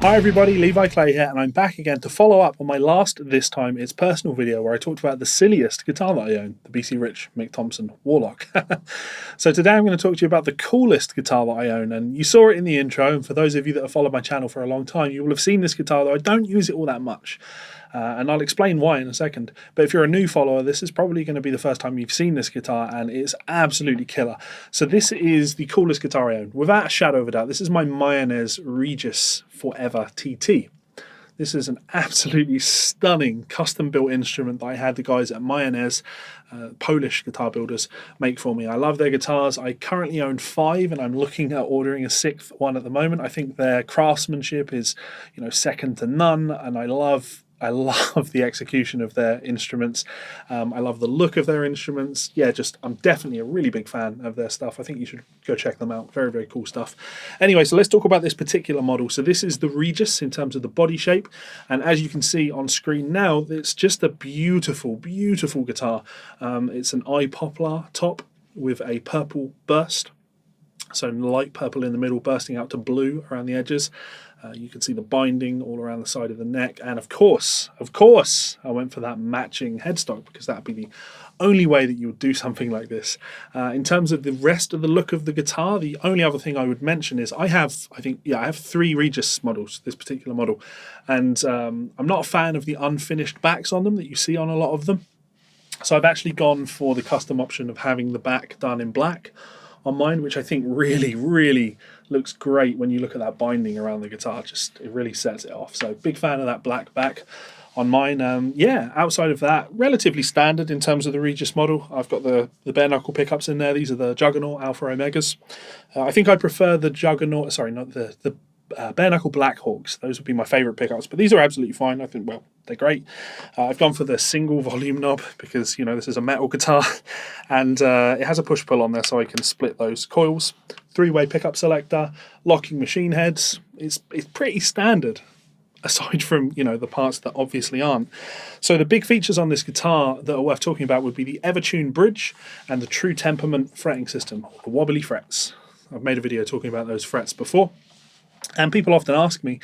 Hi everybody, Levi Clay here, and I'm back again to follow up on my last This Time It's Personal video where I talked about the silliest guitar that I own, the BC Rich Mick Thompson Warlock. So today I'm going to talk to you about the coolest guitar that I own, and you saw it in the intro, and for those of you that have followed my channel for a long time, you will have seen this guitar, though I don't use it all that much. And I'll explain why in a second. But if you're a new follower, this is probably going to be the first time you've seen this guitar, and it's absolutely killer. So this is the coolest guitar I own, without a shadow of a doubt. This is my Mayones Regis Forever TT. This is an absolutely stunning custom-built instrument that I had the guys at Mayones, Polish guitar builders, make for me. I love their guitars. I currently own 5, and I'm looking at ordering a 6th one at the moment. I think their craftsmanship is, second to none, and I love the execution of their instruments. I love the look of their instruments. Yeah, I'm definitely a really big fan of their stuff. I think you should go check them out. Very, very cool stuff. Anyway, so let's talk about this particular model. So this is the Regis in terms of the body shape. And as you can see on screen now, it's just a beautiful, beautiful guitar. It's an eye poplar top with a purple burst. So light purple in the middle, bursting out to blue around the edges. You can see the binding all around the side of the neck. And of course, I went for that matching headstock because that would be the only way that you would do something like this. In terms of the rest of the look of the guitar, the only other thing I would mention is I have 3 Regis models, this particular model. And I'm not a fan of the unfinished backs on them that you see on a lot of them. So I've actually gone for the custom option of having the back done in black on mine, which I think really, really looks great when you look at that binding around the guitar. It really sets it off. So big fan of that black back on mine. Outside of that, relatively standard in terms of the Regis model. I've got the bare knuckle pickups in there. These are the Juggernaut Alpha Omegas. I think I prefer the Juggernaut, sorry, not the bare knuckle Black Hawks. Those would be my favourite pickups, but these are absolutely fine. I think, well, they're great. I've gone for the single volume knob because, this is a metal guitar, and it has a push-pull on there so I can split those coils. 3-way pickup selector, locking machine heads. It's pretty standard, aside from, the parts that obviously aren't. So the big features on this guitar that are worth talking about would be the Evertune Bridge and the True Temperament fretting system, the wobbly frets. I've made a video talking about those frets before. And people often ask me,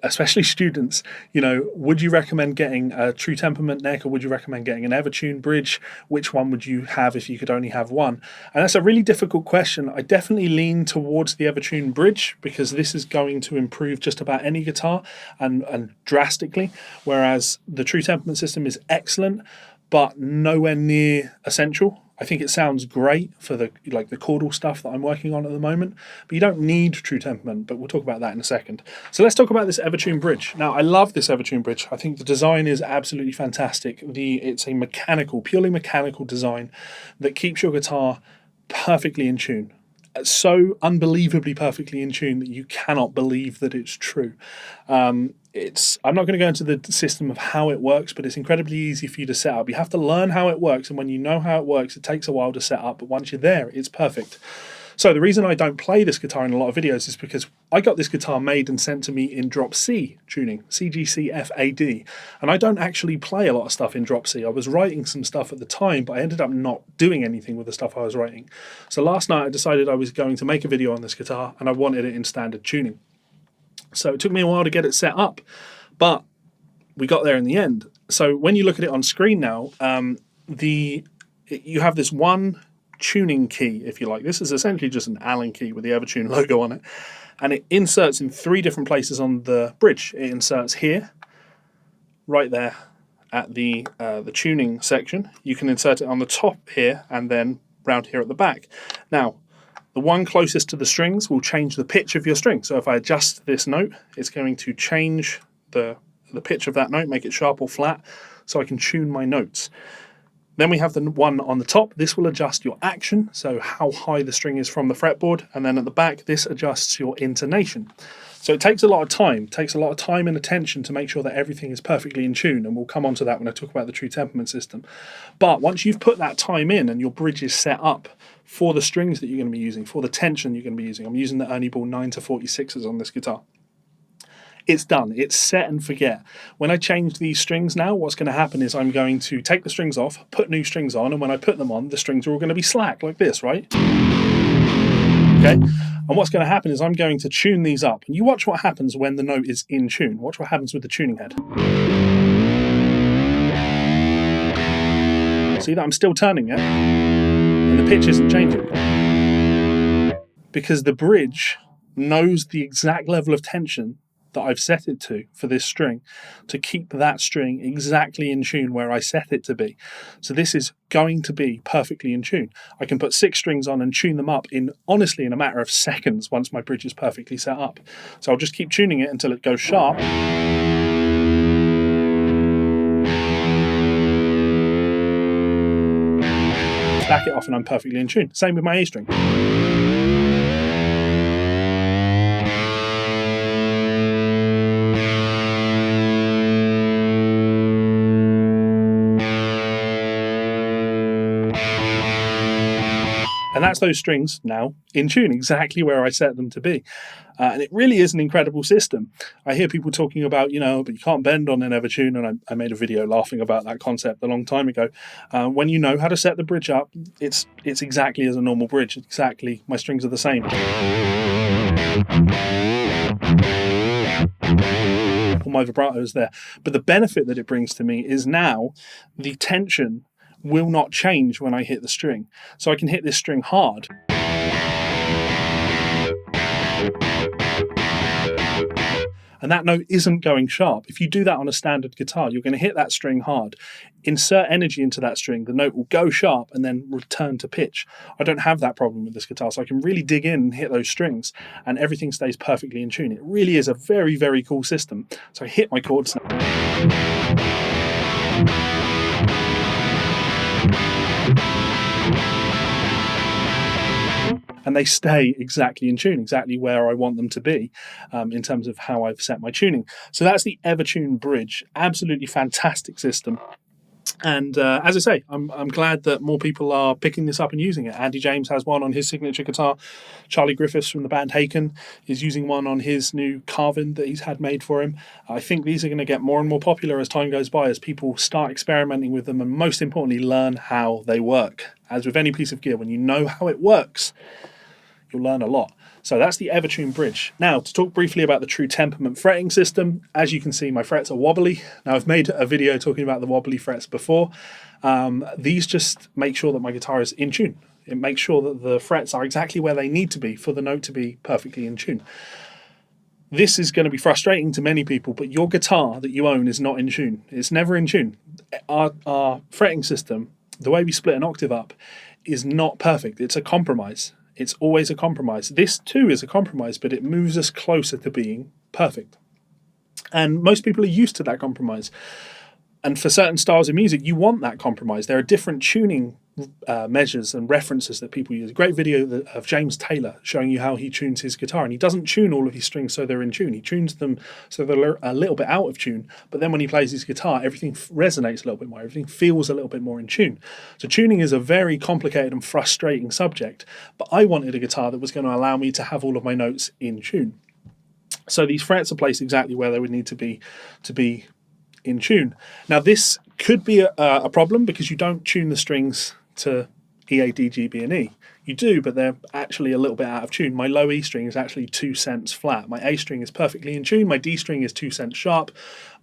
especially students, would you recommend getting a True Temperament neck or would you recommend getting an Evertune Bridge? Which one would you have if you could only have one? And that's a really difficult question. I definitely lean towards the Evertune Bridge because this is going to improve just about any guitar and drastically, whereas the True Temperament system is excellent, but nowhere near essential. I think it sounds great for the chordal stuff that I'm working on at the moment, but you don't need True Temperament, but we'll talk about that in a second. So let's talk about this Evertune Bridge. Now, I love this Evertune Bridge. I think the design is absolutely fantastic. It's a purely mechanical design that keeps your guitar perfectly in tune. So unbelievably perfectly in tune that you cannot believe that it's true. I'm not going to go into the system of how it works, but it's incredibly easy for you to set up. You have to learn how it works, and when you know how it works, it takes a while to set up, but once you're there, it's perfect. So the reason I don't play this guitar in a lot of videos is because I got this guitar made and sent to me in drop C tuning, CGC-FAD, and I don't actually play a lot of stuff in drop C. I was writing some stuff at the time, but I ended up not doing anything with the stuff I was writing. So last night I decided I was going to make a video on this guitar, and I wanted it in standard tuning. So it took me a while to get it set up, but we got there in the end. So when you look at it on screen now, you have this one tuning key, if you like. This is essentially just an Allen key with the Evertune logo on it, and it inserts in 3 different places on the bridge. It inserts here, right there at the tuning section. You can insert it on the top here, and then round here at the back. Now, the one closest to the strings will change the pitch of your string. So if I adjust this note, it's going to change the pitch of that note, make it sharp or flat, so I can tune my notes. Then we have the one on the top. This will adjust your action, so how high the string is from the fretboard. And then at the back, this adjusts your intonation. So it takes a lot of time. It takes a lot of time and attention to make sure that everything is perfectly in tune. And we'll come on to that when I talk about the True Temperament system. But once you've put that time in and your bridge is set up for the strings that you're going to be using, for the tension you're going to be using, I'm using the Ernie Ball 9-46s on this guitar. It's done. It's set and forget. When I change these strings now, what's going to happen is I'm going to take the strings off, put new strings on, and when I put them on, the strings are all going to be slack like this, right? Okay. And what's going to happen is I'm going to tune these up. And you watch what happens when the note is in tune. Watch what happens with the tuning head. See that I'm still turning it, and the pitch isn't changing. Because the bridge knows the exact level of tension that I've set it to for this string to keep that string exactly in tune where I set it to be. So this is going to be perfectly in tune. I can put 6 strings on and tune them up honestly in a matter of seconds once my bridge is perfectly set up. So I'll just keep tuning it until it goes sharp. Back it off and I'm perfectly in tune. Same with my A string. And that's those strings now in tune, exactly where I set them to be. And it really is an incredible system. I hear people talking about, but you can't bend on an Evertune, and I made a video laughing about that concept a long time ago. When you know how to set the bridge up, it's exactly as a normal bridge. Exactly, my strings are the same. All my vibrato is there. But the benefit that it brings to me is now the tension will not change when I hit the string. So I can hit this string hard. And that note isn't going sharp. If you do that on a standard guitar, you're going to hit that string hard, insert energy into that string, the note will go sharp and then return to pitch. I don't have that problem with this guitar, so I can really dig in and hit those strings and everything stays perfectly in tune. It really is a very, very cool system. So I hit my chords now. And they stay exactly in tune, exactly where I want them to be in terms of how I've set my tuning. So that's the Evertune Bridge. Absolutely fantastic system. And as I say, I'm glad that more people are picking this up and using it. Andy James has one on his signature guitar. Charlie Griffiths from the band Haken is using one on his new Carvin that he's had made for him. I think these are going to get more and more popular as time goes by, as people start experimenting with them and most importantly learn how they work. As with any piece of gear, when you know how it works, you'll learn a lot. So that's the Evertune Bridge. Now, to talk briefly about the True Temperament fretting system, as you can see, my frets are wobbly. Now, I've made a video talking about the wobbly frets before. These just make sure that my guitar is in tune. It makes sure that the frets are exactly where they need to be for the note to be perfectly in tune. This is going to be frustrating to many people, but your guitar that you own is not in tune. It's never in tune. Our fretting system, the way we split an octave up, is not perfect. It's a compromise. It's always a compromise. This too is a compromise, but it moves us closer to being perfect. And most people are used to that compromise. And for certain styles of music, you want that compromise. There are different tuning measures and references that people use. A great video of James Taylor showing you how he tunes his guitar. And he doesn't tune all of his strings so they're in tune. He tunes them so they're a little bit out of tune. But then when he plays his guitar, everything resonates a little bit more. Everything feels a little bit more in tune. So tuning is a very complicated and frustrating subject. But I wanted a guitar that was going to allow me to have all of my notes in tune. So these frets are placed exactly where they would need to be in tune. Now this could be a problem because you don't tune the strings to E, A, D, G, B and E. You do, but they're actually a little bit out of tune. My low E string is actually 2 cents flat. My A string is perfectly in tune. My D string is 2 cents sharp.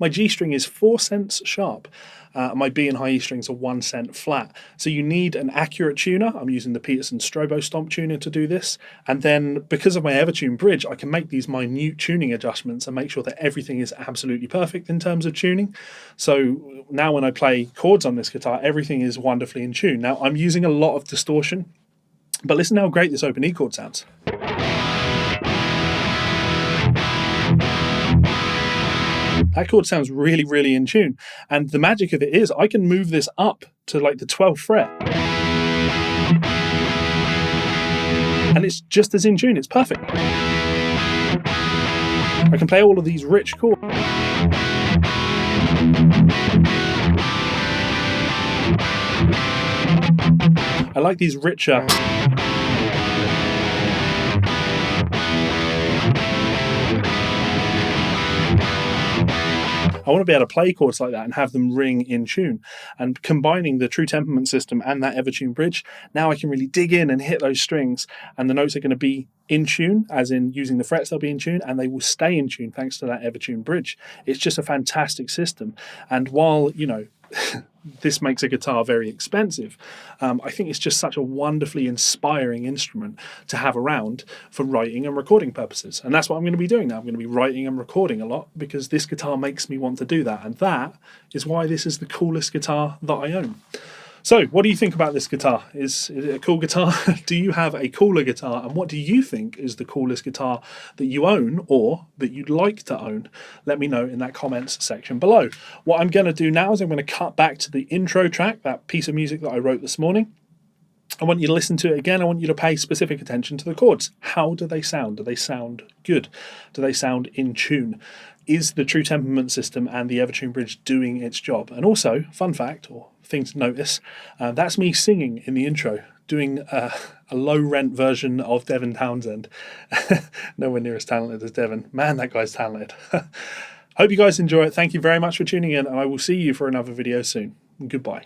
My G string is 4 cents sharp. My B and high E strings are 1 cent flat. So you need an accurate tuner. I'm using the Peterson Strobo Stomp tuner to do this. And then because of my Evertune Bridge, I can make these minute tuning adjustments and make sure that everything is absolutely perfect in terms of tuning. So now when I play chords on this guitar, everything is wonderfully in tune. Now I'm using a lot of distortion, but listen how great this open E chord sounds. That chord sounds really, really in tune. And the magic of it is I can move this up to like the 12th fret. And it's just as in tune, it's perfect. I can play all of these rich chords. I like these richer I want to be able to play chords like that and have them ring in tune. And combining the True Temperament system and that Evertune Bridge, now I can really dig in and hit those strings, and the notes are going to be in tune, as in using the frets, they'll be in tune, and they will stay in tune thanks to that Evertune Bridge. It's just a fantastic system. And while, this makes a guitar very expensive, I think it's just such a wonderfully inspiring instrument to have around for writing and recording purposes. And that's what I'm going to be doing now. I'm going to be writing and recording a lot because this guitar makes me want to do that. And that is why this is the coolest guitar that I own. So, what do you think about this guitar? Is it a cool guitar? Do you have a cooler guitar? And what do you think is the coolest guitar that you own or that you'd like to own? Let me know in that comments section below. What I'm going to do now is I'm going to cut back to the intro track, that piece of music that I wrote this morning. I want you to listen to it again. I want you to pay specific attention to the chords. How do they sound? Do they sound good? Do they sound in tune? Is the True Temperament system and the Evertune Bridge doing its job? And also, fun fact or thing to notice, that's me singing in the intro, doing a low-rent version of Devin Townsend. Nowhere near as talented as Devin. Man, that guy's talented. Hope you guys enjoy it. Thank you very much for tuning in, and I will see you for another video soon. Goodbye.